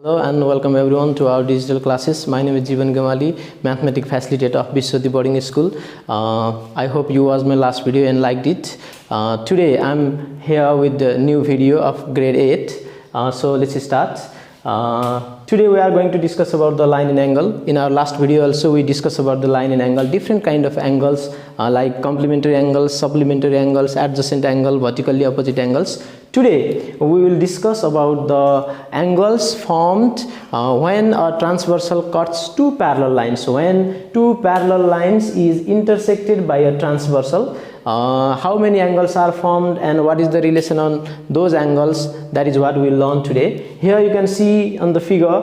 Hello and welcome everyone to our digital classes. My name is Jeevan Gamali, Mathematics Facilitator of Vishwati Boarding School. I hope you watched my last video and liked it. Today I'm here with the new video of grade 8. So let's start. Today we are going to discuss about the line and angle. In our last video also we discussed about the line and angle, different kind of angles like complementary angles, supplementary angles, adjacent angle, vertically opposite angles. Today we will discuss about the angles formed when a transversal cuts two parallel lines. When two parallel lines is intersected by a transversal, how many angles are formed and what is the relation on those angles, that is what we will learn today. Here you can see on the figure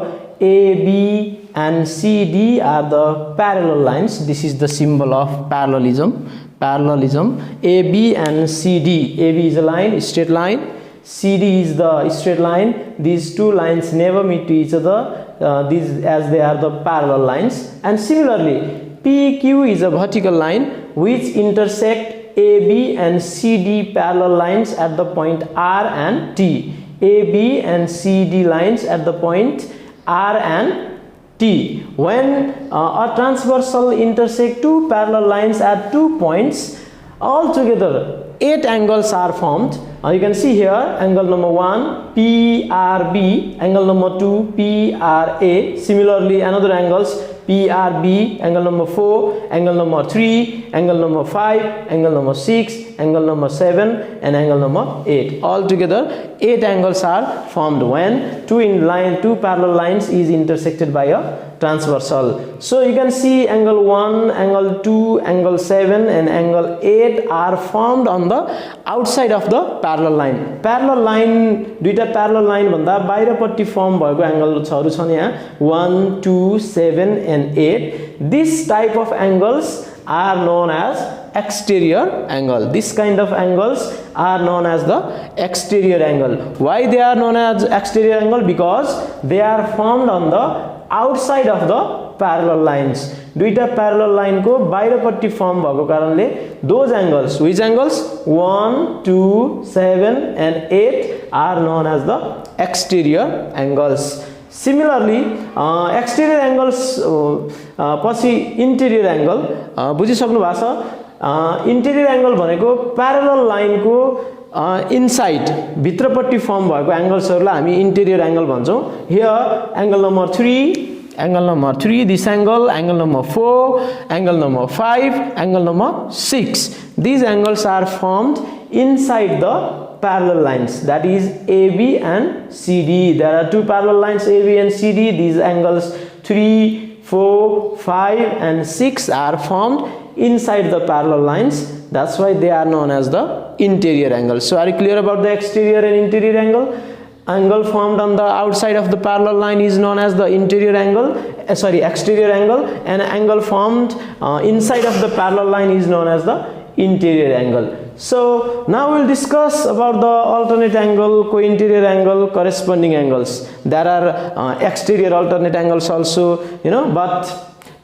AB and CD are the parallel lines. This is the symbol of parallelism. AB and CD. AB is a line, straight line. CD is the straight line. These two lines never meet to each other, these as they are the parallel lines. And similarly, PQ is a vertical line which intersect AB and CD parallel lines at the point R and T. AB and CD lines at the point R and T. When a transversal intersect two parallel lines at 2 points, altogether 8 angles are formed. You can see here angle number 1 PRB, angle number 2 PRA. Similarly, another angles PRB, angle number 4, angle number 3, angle number 5, angle number 6, angle number 7, and angle number 8. Altogether 8 angles are formed when two parallel lines is intersected by a transversal. So you can see angle 1, angle 2, angle 7 and angle 8 are formed on the outside of the parallel line. Parallel line, duita parallel line bhanda बाहिरपट्टि form भएको angle छहरु छन् यहाँ 1, 2, 7 and 8. This type of angles are known as exterior angle. This kind of angles are known as the exterior angle. Why they are known as exterior angle? Because they are formed on the outside of the parallel lines. Duita parallel line ko बाहिरपट्टि form भएको कारणले those angles, which angles 1, 2, 7 and 8 are known as the exterior angles. Similarly, exterior angles पछि interior angle बुझिसक्नु भएको छ. Interior angle भनेको parallel line को inside भित्रपट्टि form भएको angles-हरुलाई हामी interior angle भन्छौं. Here angle number 3, this angle number 4, angle number 5, angle number 6. These angles are formed inside the parallel lines, that is AB and CD. There are two parallel lines AB and CD. These angles 3, 4, 5 and 6 are formed inside the parallel lines. That's why they are known as the interior angle. So are you clear about the exterior and interior angle? Angle formed on the outside of the parallel line is known as the exterior angle, and angle formed inside of the parallel line is known as the interior angle. So now we'll discuss about the alternate angle, co-interior angle, corresponding angles. There are exterior alternate angles also, but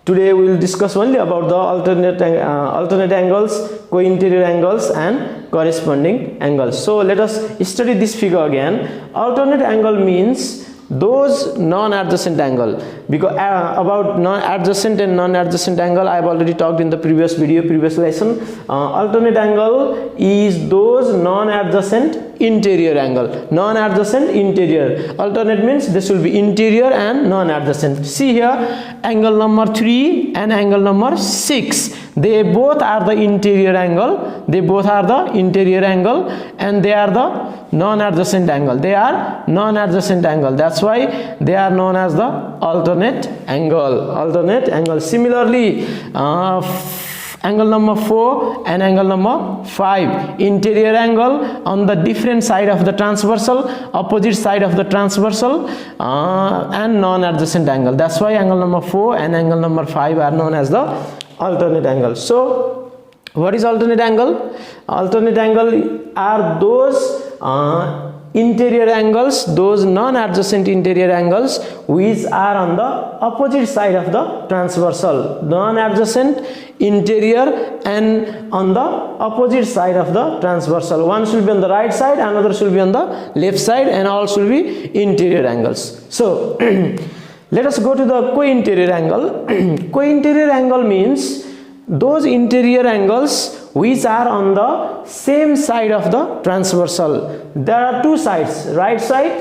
today we will discuss only about the alternate angles, co-interior angles and corresponding angles. So let us study this figure again. Alternate angle means those non-adjacent angle. Because about non-adjacent and non-adjacent angle I have already talked in the previous lesson. Alternate angle is those non-adjacent interior angle. Non-adjacent interior. Alternate means this will be interior and non-adjacent. See here angle number 3 and angle number 6. They both are the interior angle. And they are the non-adjacent angle. That's why they are known as the alternate angle. Similarly, angle number 4 and angle number 5, interior angle on the different side of the transversal, opposite side of the transversal, and non-adjacent angle. That's why angle number 4 and angle number 5 are known as the alternate angle. So what is alternate angle? Alternate angle are those interior angles, those non-adjacent interior angles which are on the opposite side of the transversal. Non-adjacent, interior, and on the opposite side of the transversal. One should be on the right side, another should be on the left side, and all should be interior angles. So let us go to the co-interior angle. Co-interior angle means those interior angles which are on the same side of the transversal. There are two sides, right side,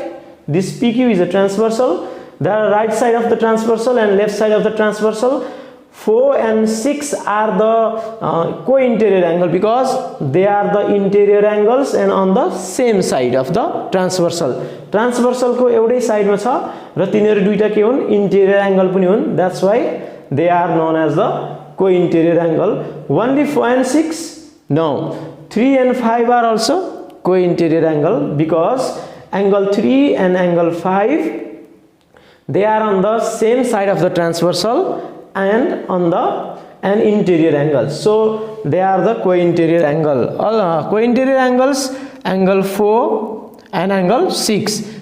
this PQ is a transversal, there are right side of the transversal and left side of the transversal. 4 and 6 are the co-interior angle because they are the interior angles and on the same side of the transversal. Transversal को एउटै side मा छ र तिनीहरु दुईटा के हुन् interior angle पनि हुन्. That's why they are known as the co-interior angle. Only 4 and 6? No. 3 and 5 are also co-interior angle because angle 3 and angle 5 they are on the same side of the transversal and on an interior angle. So they are the co-interior angle. All co-interior angles, angle 4 and angle 6.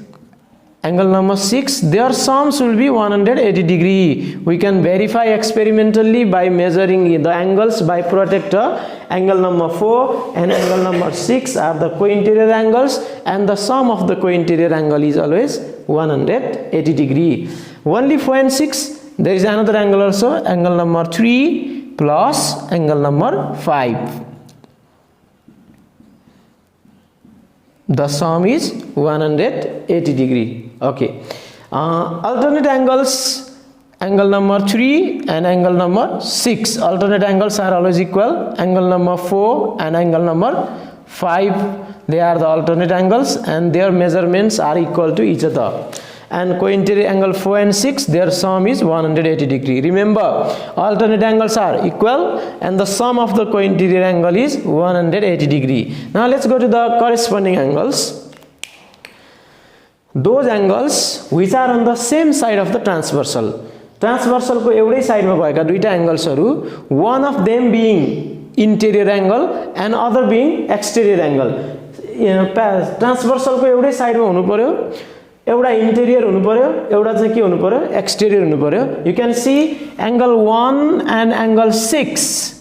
Angle number 6, their sums will be 180 degree. We can verify experimentally by measuring the angles by protractor. Angle number 4 and angle number 6 are the co-interior angles, and the sum of the co-interior angle is always 180 degree. Only 4 and 6, there is another angle also, angle number 3 plus angle number 5. The sum is 180 degree. Okay. Alternate angles, angle number 3 and angle number 6. Alternate angles are always equal. Angle number 4 and angle number 5. They are the alternate angles and their measurements are equal to each other. And co-interior angle 4 and 6, their sum is 180 degree. Remember, alternate angles are equal and the sum of the co-interior angle is 180 degree. Now let's go to the corresponding angles. Those angles which are on the same side of the transversal. Transversal को एउटै side मा भएका दुईटा angles हरु, one of them being interior angle and other being exterior angle. Transversal को एउटै side मा हुनु पर्यो. एउटा interior हुनु पर्यो, एउटा चाहिँ के हुनु पर्यो, exterior हुनु पर्यो. You can see angle 1 and angle 6.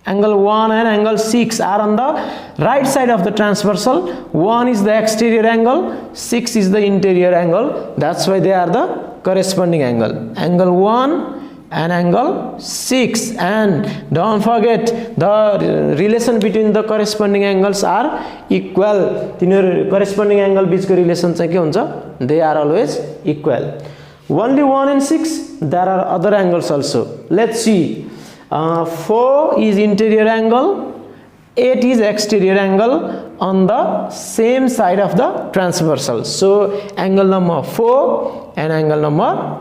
Angle 1 and angle 6 are on the right side of the transversal. 1 is the exterior angle, 6 is the interior angle. That's why they are the corresponding angle. Angle 1 and angle 6, and don't forget the relation between the corresponding angles are equal. तिनीहरु corresponding angle बीचको relation चाहिँ के हुन्छ? They are always equal. Only 1 and 6, there are other angles also. Let's see. 4 is interior angle, 8 is exterior angle on the same side of the transversal. So angle number 4 and angle number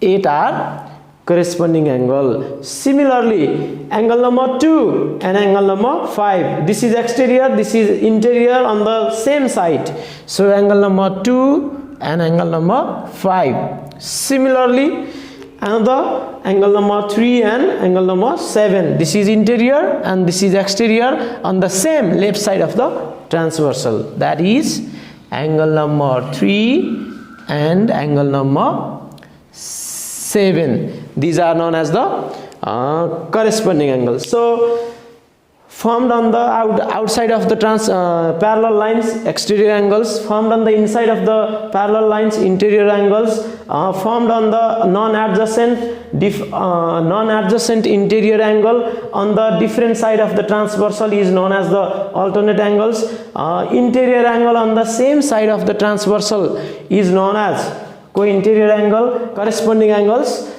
8 are corresponding angle. Similarly, angle number 2 and angle number 5. This is exterior, this is interior on the same side. So angle number 2 and angle number 5. Similarly, another angle number 3 and angle number 7. This is interior and this is exterior on the same left side of the transversal. That is angle number 3 and angle number 7. These are known as the corresponding angles. So formed on the outside of the parallel lines, exterior angles. Formed on the inside of the parallel lines, interior angles. Formed on the non-adjacent interior angle on the different side of the transversal is known as the alternate angles. Interior angle on the same side of the transversal is known as co-interior angle. Corresponding angles,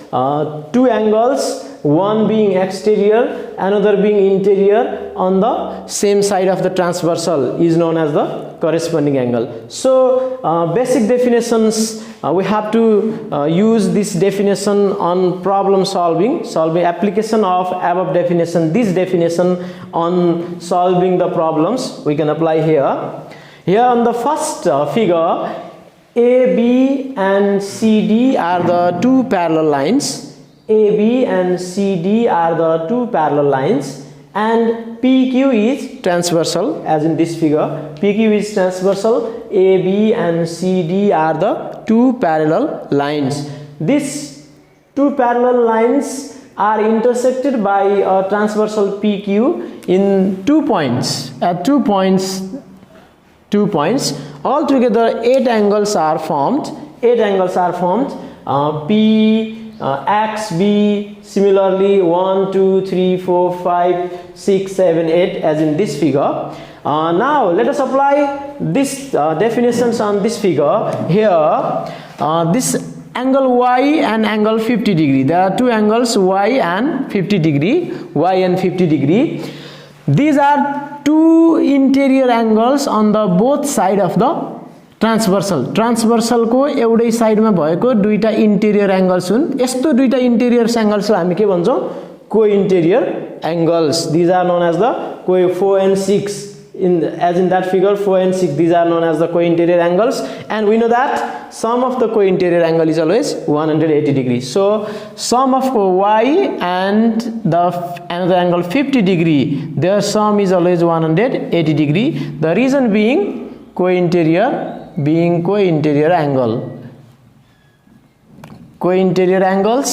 two angles, one being exterior, another being interior on the same side of the transversal is known as the corresponding angle. So basic definitions, we have to use this definition on problem solving application of above definition. This definition on solving the problems we can apply here. Here on the first figure, A, B and C, D are the two parallel lines. A, B and C, D are the two parallel lines, and PQ is transversal, as in this figure. PQ is transversal. AB and CD are the two parallel lines. These two parallel lines are intersected by a transversal PQ in 2 points. At 2 points, altogether 8 angles are formed. 8 angles are formed. P, X, B, similarly 1, 2, 3, 4, 5, 6, 7, 8, as in this figure. Now let us apply this definitions on this figure. Here, this angle Y and angle 50 degree. There are two angles Y and 50 degree. Y and 50 degree. These are two interior angles on the both side of the ट्रान्सभर्सल को एउटै साइडमा भएको दुईटा interior angles हुन् यस्तो दुईटा interior एंगल्सलाई हामी के भन्छौं को interior angles these are known as the को 4 and 6 as in that figure 4 and 6 these are known as the co-interior angles and we know that sum of the co-interior angle is always 180 degrees. So sum of Y and the another angle 50 degree, their sum is always 180 degree. The reason being co-interior angle, co-interior angles,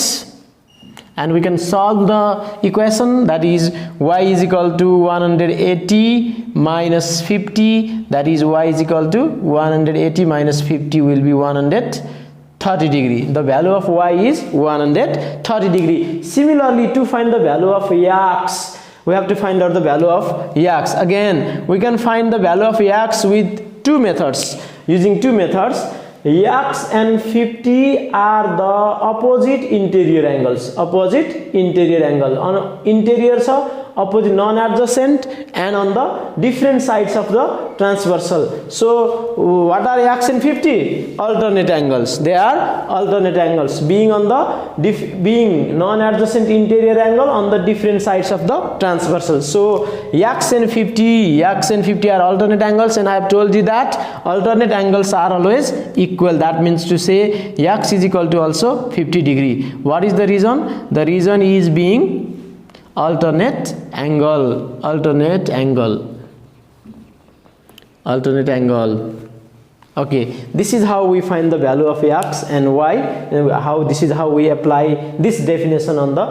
and we can solve the equation, that is Y is equal to 180 minus 50, that is Y is equal to 180 minus 50 will be 130 degree. The value of Y is 130 degree. Similarly, to find the value of X, we have to find out the value of X. Again, we can find the value of X with two methods. Using two methods, X and 50 are the opposite interior angles. Opposite interior angle. On interiors are opposite non-adjacent and on the different sides of the transversal. So what are X and 50? Alternate angles. They are alternate angles, being on the being non-adjacent interior angle on the different sides of the transversal. So X and 50 are alternate angles, and I have told you that alternate angles are always equal. That means to say X is equal to also 50 degree. What is the reason? The reason is being alternate angle. Okay, this is how we find the value of X and Y, and this is how we apply this definition on the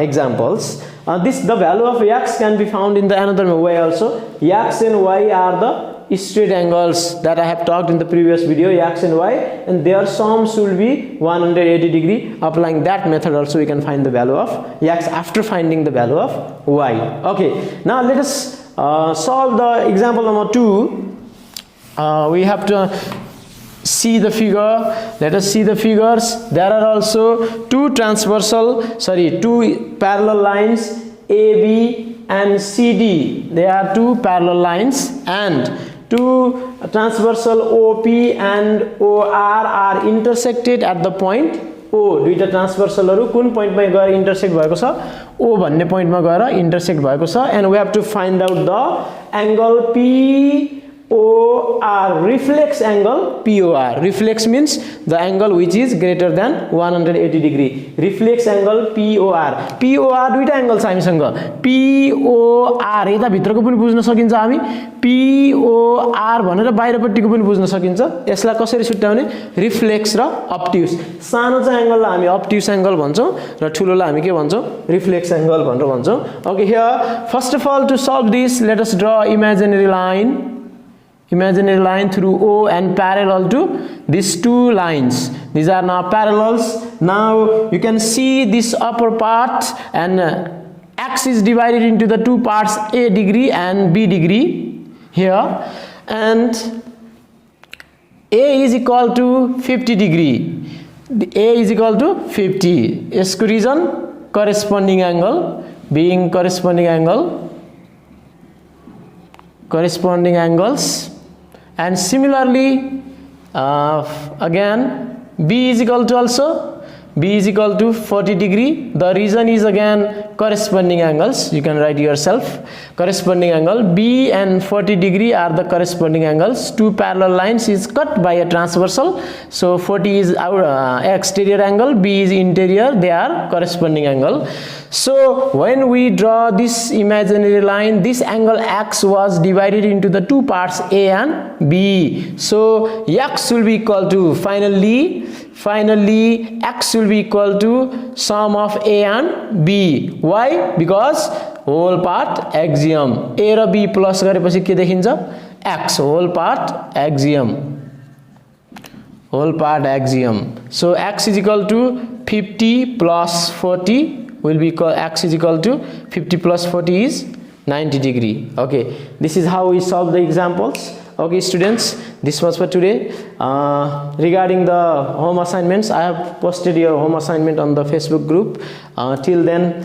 examples. The value of X can be found in the another way also. X and Y are the straight angles that I have talked in the previous video, X and Y, and their sum should be 180 degree. Applying that method also we can find the value of X after finding the value of Y. Okay, now let us solve the example number 2. We have to see the figure. Let us see the figures. There are also two parallel lines AB and CD. They are two parallel lines, and two transversal OP and OR are intersected at the point O. दुईटा ट्रान्सभर्सलहरु कुन पोइन्टमा गएर intersect भएको छ? O भन्ने पोइन्टमा गएर intersect भएको छ, and we have to find out the angle POR, reflex angle POR. Reflex means the angle which is greater than 180 degree. Reflex angle POR. POR दुईटा एंगल छ हामीसँग. POR यता भित्रको पनि बुझ्न सकिन्छ हामी. POR भनेर बाहिरपट्टिको पनि बुझ्न सकिन्छ. यसलाई कसरी छुट्याउने? रिफ्लेक्स र अब्ट्युस. सानो चाहिँ एंगललाई हामी अब्ट्युस एंगल भन्छौं र ठूलोलाई हामी के भन्छौं? रिफ्लेक्स एंगल भनेर भन्छौं. Okay, here first of all, to solve this, let us draw imaginary line through O and parallel to these two lines. These are now parallels. Now you can see this upper part, and X is divided into the two parts, A degree and B degree here, and A is equal to 50 degree. A is equal to 50. यसको reason corresponding angle, being corresponding angles. And similarly, again B is equal to also B is equal to 40 degree. The reason is again corresponding angles. You can write yourself. Corresponding angle B and 40 degree are the corresponding angles. Two parallel lines is cut by a transversal. So 40 is our exterior angle, B is interior. They are corresponding angle. So when we draw this imaginary line, this angle X was divided into the two parts A and B. So X will be equal to finally X will be equal to sum of A and B. Why? Because whole part axiom. A raw B plus गरेपछि के देखिन्छ? X whole part axiom. Whole part axiom. So X is equal to 50 plus 40 will be equal, X is equal to 50 plus 40 is 90 degree. Okay, this is how we solve the examples. Okay students, this was for today. Regarding the home assignments, I have posted your home assignment on the Facebook group. Till then,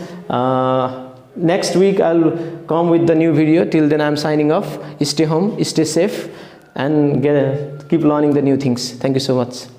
next week I'll come with the new video. Till then I'm signing off. Stay home, stay safe, and keep learning the new things. Thank you so much.